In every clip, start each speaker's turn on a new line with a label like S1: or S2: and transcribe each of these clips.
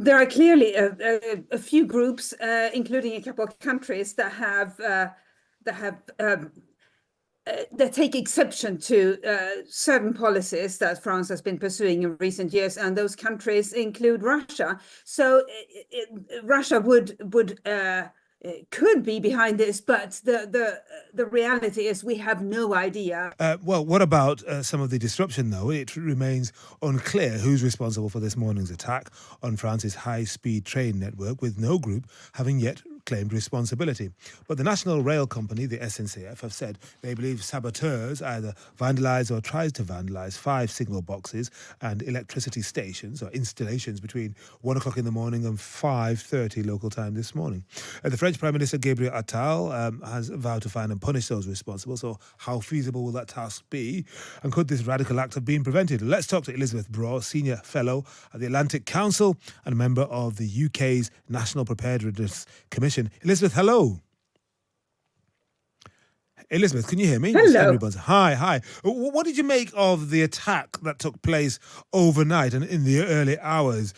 S1: There are clearly a few groups, including a couple of countries, that take exception to certain policies that France has been pursuing in recent years, and those countries include Russia. So Russia could be behind this, but the reality is we have no idea.
S2: Well, what about some of the disruption, though? It remains unclear who's responsible for this morning's attack on France's high-speed train network, with no group having yet claimed responsibility. But the National Rail Company, the SNCF, have said they believe saboteurs either vandalised or tried to vandalise 5 signal boxes and electricity stations or installations between 1 o'clock in the morning and 5:30 local time this morning. The French Prime Minister Gabriel Attal has vowed to find and punish those responsible. So how feasible will that task be? And could this radical act have been prevented? Let's talk to Elisabeth Braw, Senior Fellow at the Atlantic Council and a member of the UK's National Preparedness Commission. Elisabeth, hello. Elizabeth, can you hear me?
S1: Hello.
S2: Hi. What did you make of the attack that took place overnight and in the early hours?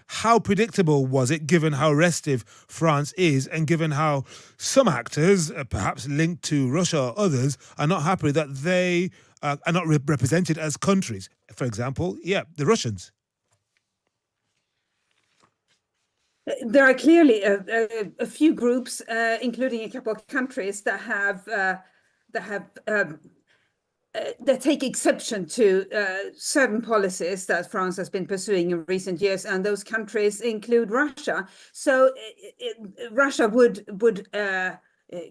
S2: How predictable was it, given how restive France is and given how some actors, perhaps linked to Russia or others, are not happy that they are not represented as countries? For example, the Russians.
S1: There are clearly a few groups, including a couple of countries, that take exception to certain policies that France has been pursuing in recent years, and those countries include Russia. So Russia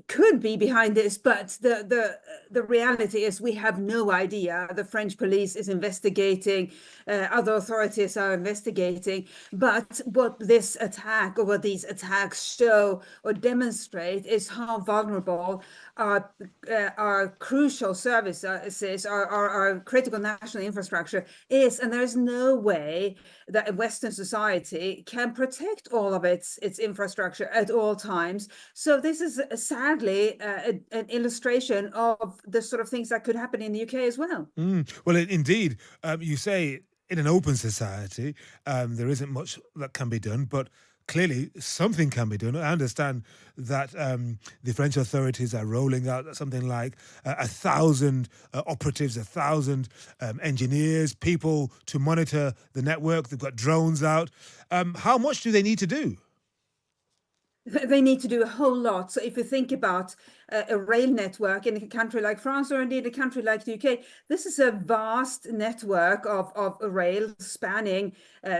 S1: could be behind this, but the reality is we have no idea. The French police is investigating, other authorities are investigating, but what this attack or what these attacks show or demonstrate is how vulnerable our crucial services, our critical national infrastructure is, and there's no way that a Western society can protect all of its infrastructure at all times. So this is sadly an illustration of the sort of things that could happen in the UK as well.
S2: Well, indeed, you say in an open society, there isn't much that can be done, but clearly something can be done. I understand that the French authorities are rolling out something like 1,000 operatives, 1,000 engineers, people to monitor the network. They've got drones out. How much do they need to do?
S1: They need to do a whole lot. So if you think about a rail network in a country like France, or indeed a country like the UK, this is a vast network of rail spanning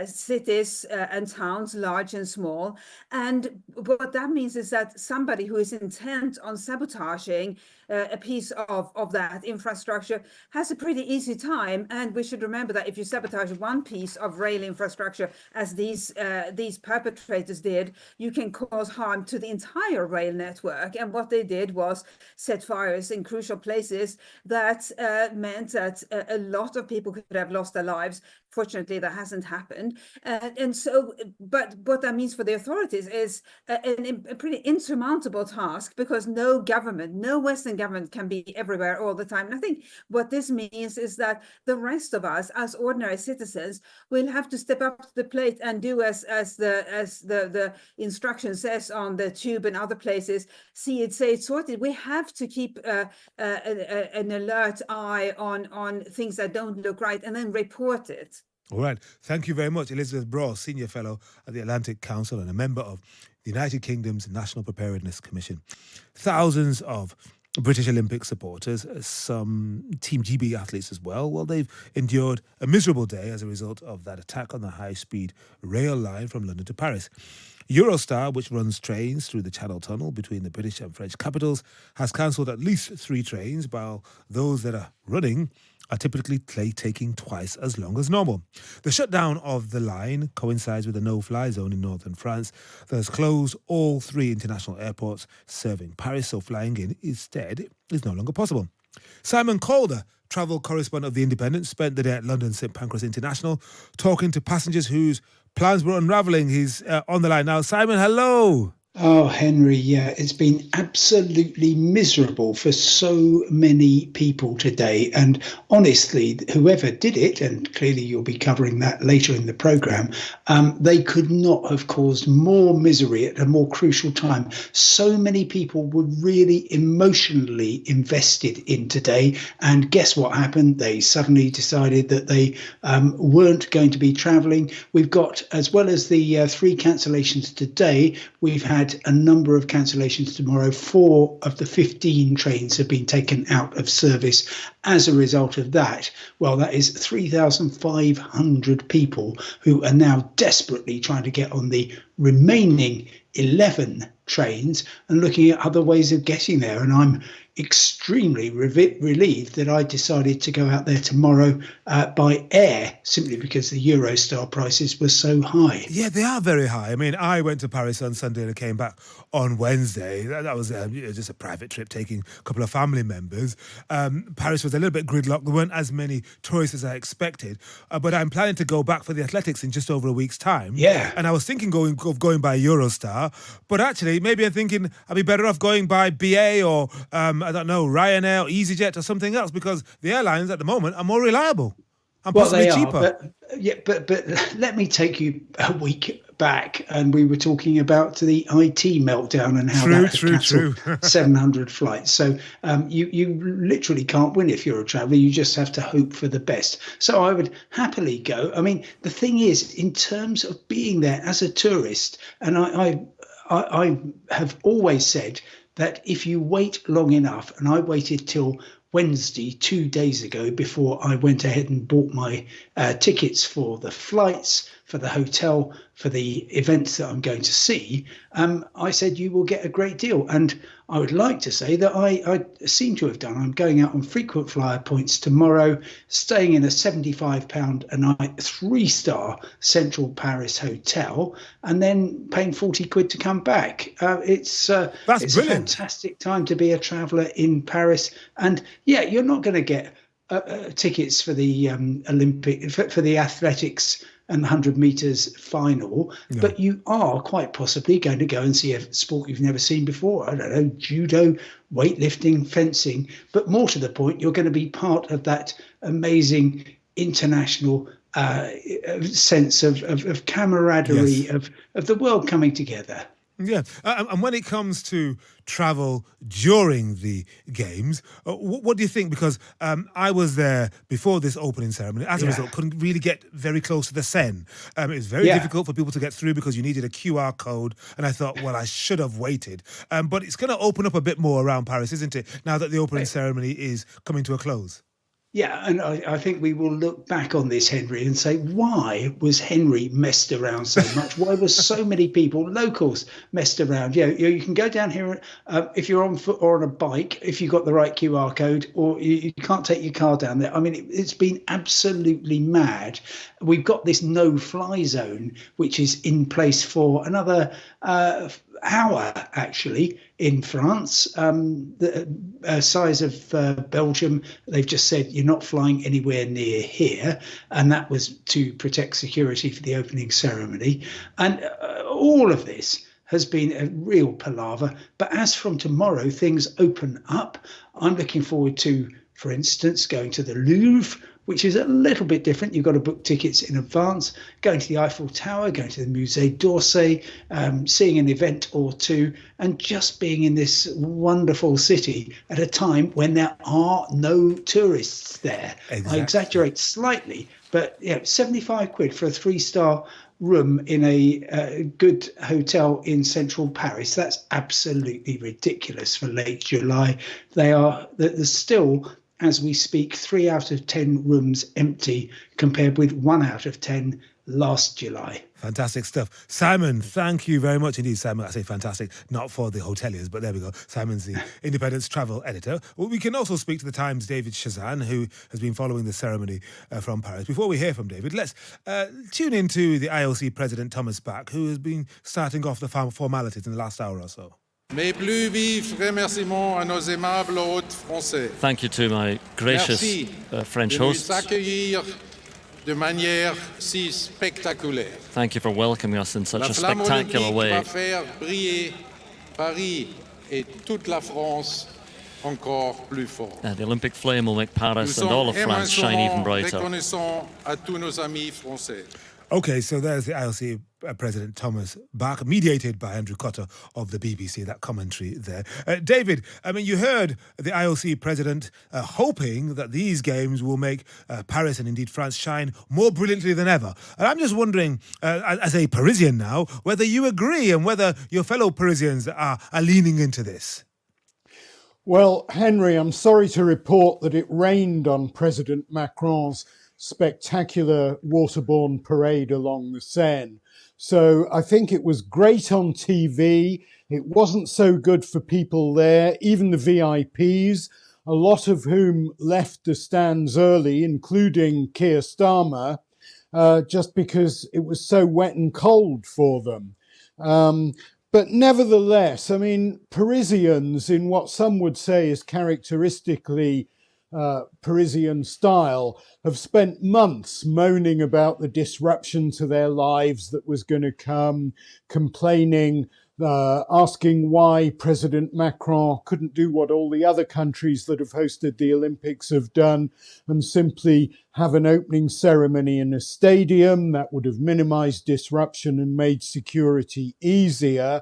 S1: cities and towns, large and small. And what that means is that somebody who is intent on sabotaging a piece of that infrastructure has a pretty easy time. And we should remember that if you sabotage one piece of rail infrastructure, as these perpetrators did, you can cause harm to the entire rail network. And what they did was set fires in crucial places that meant that a lot of people could have lost their lives. Fortunately, that hasn't happened. And so, but what that means for the authorities is a pretty insurmountable task, because no government, no Western government can be everywhere all the time. And I think what this means is that the rest of us, as ordinary citizens, will have to step up to the plate and do as the instruction says on the tube and other places, see it, say it, sorted. We have to keep an alert eye on things that don't look right and then report it.
S2: All right. Thank you very much, Elisabeth Braw, Senior Fellow at the Atlantic Council and a member of the United Kingdom's National Preparedness Commission. Thousands of British Olympic supporters, some Team GB athletes as well, they've endured a miserable day as a result of that attack on the high-speed rail line from London to Paris. Eurostar, which runs trains through the Channel Tunnel between the British and French capitals, has cancelled at least 3 trains, while those that are running are typically taking twice as long as normal. The shutdown of the line coincides with a no-fly zone in northern France that has closed all 3 international airports serving Paris, so flying in instead is no longer possible. Simon Calder, travel correspondent of The Independent, spent the day at London St Pancras International talking to passengers whose plans were unravelling. He's on the line now. Simon, hello.
S3: Oh, Henry, yeah, it's been absolutely miserable for so many people today. And honestly, whoever did it, and clearly you'll be covering that later in the
S2: Yeah.
S3: programme, they could not have caused more misery at a more crucial time. So many people were really emotionally invested in today. And guess what happened? They suddenly decided that they weren't going to be travelling. We've got, as well as the three cancellations today, we've had a number of cancellations tomorrow. 4 of the 15 trains have been taken out of service as a result of that. Well, that is 3,500 people who are now desperately trying to get on the remaining 11 trains and looking at other ways of getting there. And I'm extremely relieved that I decided to go out there tomorrow by air, simply because the Eurostar prices were so high.
S2: Yeah, they are very high. I mean, I went to Paris on Sunday and I came back on Wednesday. That was just a private trip, taking a couple of family members. Paris was a little bit gridlocked. There weren't as many tourists as I expected. But I'm planning to go back for the athletics in just over a week's time.
S3: Yeah.
S2: And I was thinking of going by Eurostar. But actually, maybe I'm thinking I'd be better off going by BA or, I don't know, Ryanair or EasyJet or something else, because the airlines at the moment are more reliable and
S3: Well,
S2: possibly
S3: they are,
S2: cheaper.
S3: but let me take you a week back, and we were talking about the IT meltdown and how that had cancelled 700 flights. So you literally can't win if you're a traveller. You just have to hope for the best. So I would happily go. I mean, the thing is, in terms of being there as a tourist, and I have always said that if you wait long enough, and I waited till Wednesday, 2 days ago, before I went ahead and bought my tickets for the flights, for the hotel, for the events that I'm going to see, I said, you will get a great deal. And I would like to say that I seem to have done. I'm going out on frequent flyer points tomorrow, staying in a £75 a night 3-star central Paris hotel, and then paying 40 quid to come back. It's a fantastic time to be a traveller in Paris. And yeah, you're not going to get tickets for the for the athletics and 100 meters final, but you are quite possibly going to go and see a sport you've never seen before. I don't know, judo, weightlifting, fencing, but more to the point, you're going to be part of that amazing international sense of camaraderie, yes, of the world coming together.
S2: Yeah, and when it comes to travel during the games, what do you think? Because I was there before this opening ceremony. As a result, couldn't really get very close to the Seine. It was very difficult for people to get through because you needed a QR code. And I thought, well, I should have waited. But it's going to open up a bit more around Paris, isn't it? Now that the opening ceremony is coming to a close.
S3: Yeah, and I think we will look back on this, Henry, and say, why was Henry messed around so much? Why was so many people, locals, messed around? You can go down here if you're on foot or on a bike, if you've got the right QR code, or you can't take your car down there. I mean, it's been absolutely mad. We've got this no-fly zone, which is in place for another hour, actually, in France, the size of Belgium. They've just said you're not flying anywhere near here, and that was to protect security for the opening ceremony. And all of this has been a real palaver. But as from tomorrow, things open up. I'm looking forward to, for instance, going to the Louvre, which is a little bit different. You've got to book tickets in advance, going to the Eiffel Tower, going to the Musée d'Orsay, seeing an event or two, and just being in this wonderful city at a time when there are no tourists there. Exactly. I exaggerate slightly, but 75 quid for a 3-star room in a good hotel in central Paris. That's absolutely ridiculous for late July. There's still, as we speak, 3 out of 10 rooms empty, compared with 1 out of 10 last July.
S2: Fantastic stuff. Simon, thank you very much indeed. Simon, I say fantastic, not for the hoteliers, but there we go. Simon's the Independent's travel editor. Well, we can also speak to the Times' David Chazan, who has been following the ceremony from Paris. Before we hear from David, let's tune into the IOC President Thomas Bach, who has been starting off the formalities in the last hour or so.
S4: Mes plus vifs remerciements à nos aimables hôtes français.
S5: Thank you to my gracious French hosts.
S4: Accueillir de manière si spectaculaire.
S5: Thank you for welcoming us in such
S4: La
S5: a
S4: flamme
S5: spectacular
S4: olympique
S5: way.
S4: va faire briller Paris et toute la France encore plus fort.
S5: The Olympic flame will make
S4: Nous
S5: Paris and all
S4: sommes
S5: of France shine even
S4: immensément
S5: brighter.
S4: reconnaissants à tous nos amis français.
S2: Okay, so there's the IOC President Thomas Bach, mediated by Andrew Cotter of the BBC, that commentary there. David, I mean, you heard the IOC President hoping that these games will make Paris and indeed France shine more brilliantly than ever. And I'm just wondering, as a Parisian now, whether you agree and whether your fellow Parisians are leaning into this.
S6: Well, Henry, I'm sorry to report that it rained on President Macron's spectacular waterborne parade along the Seine. So I think it was great on TV. It wasn't so good for people there, even the VIPs, a lot of whom left the stands early, including Keir Starmer, just because it was so wet and cold for them. But nevertheless, I mean, Parisians, in what some would say is characteristically Parisian style, have spent months moaning about the disruption to their lives that was going to come, complaining, asking why President Macron couldn't do what all the other countries that have hosted the Olympics have done and simply have an opening ceremony in a stadium. That would have minimized disruption and made security easier.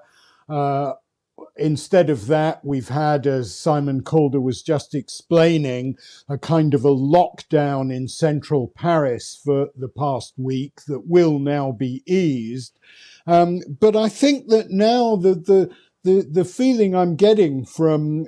S6: Instead of that, we've had, as Simon Calder was just explaining, a kind of a lockdown in central Paris for the past week that will now be eased. But I think that now the feeling I'm getting from,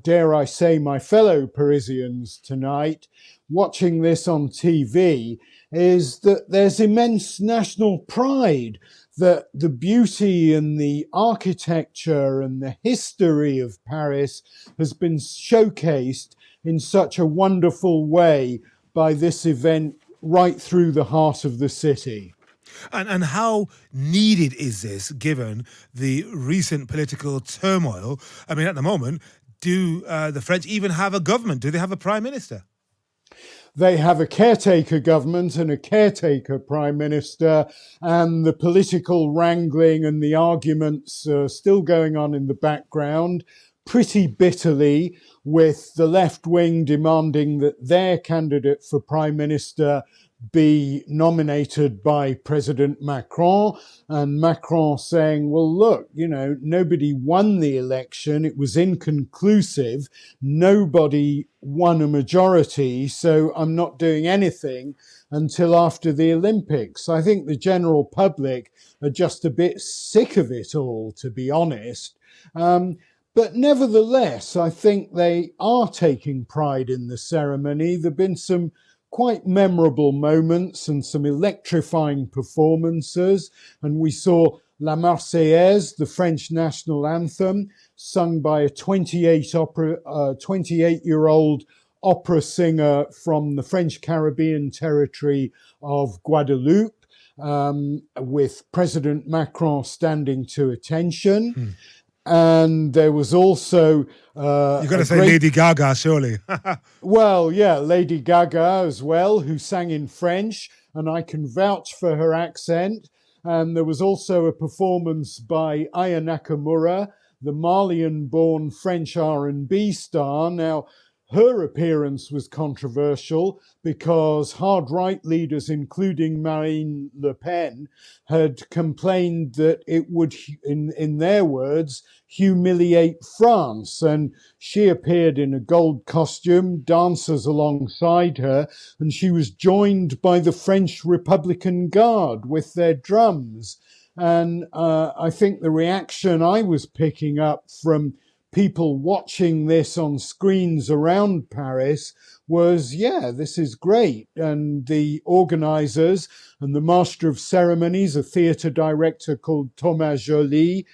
S6: dare I say, my fellow Parisians tonight, watching this on TV, is that there's immense national pride, that the beauty and the architecture and the history of Paris has been showcased in such a wonderful way by this event right through the heart of the city.
S2: And how needed is this, given the recent political turmoil? I mean, at the moment, do the French even have a government? Do they have a prime minister?
S6: They have a caretaker government and a caretaker prime minister, and the political wrangling and the arguments are still going on in the background, pretty bitterly, with the left wing demanding that their candidate for prime minister be nominated by President Macron, and Macron saying, well, look, you know, nobody won the election. It was inconclusive. Nobody won a majority, so I'm not doing anything until after the Olympics. I think the general public are just a bit sick of it all, to be honest. But nevertheless, I think they are taking pride in the ceremony. There have been some quite memorable moments and some electrifying performances. And we saw La Marseillaise, the French national anthem, sung by a 28-year-old opera singer from the French Caribbean territory of Guadeloupe, with President Macron standing to attention. And there was also...
S2: You've got to say Lady Gaga, surely.
S6: Well, yeah, Lady Gaga as well, who sang in French, and I can vouch for her accent. And there was also a performance by Aya Nakamura, the Malian-born French R&B star. Now, her appearance was controversial because hard-right leaders, including Marine Le Pen, had complained that it would, in their words, humiliate France. And she appeared in a gold costume, dancers alongside her, and she was joined by the French Republican Guard with their drums. And I think the reaction I was picking up from people watching this on screens around Paris was, yeah, this is great. And the organisers and the master of ceremonies, a theatre director called Thomas Joly,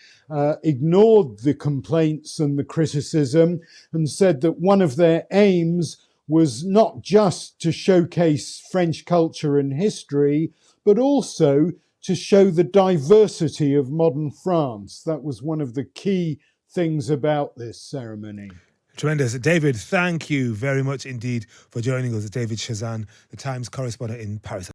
S6: ignored the complaints and the criticism and said that one of their aims was not just to showcase French culture and history, but also to show the diversity of modern France. That was one of the key things about this ceremony.
S2: Tremendous. David, thank you very much indeed for joining us. David Chazan, the Times correspondent in Paris.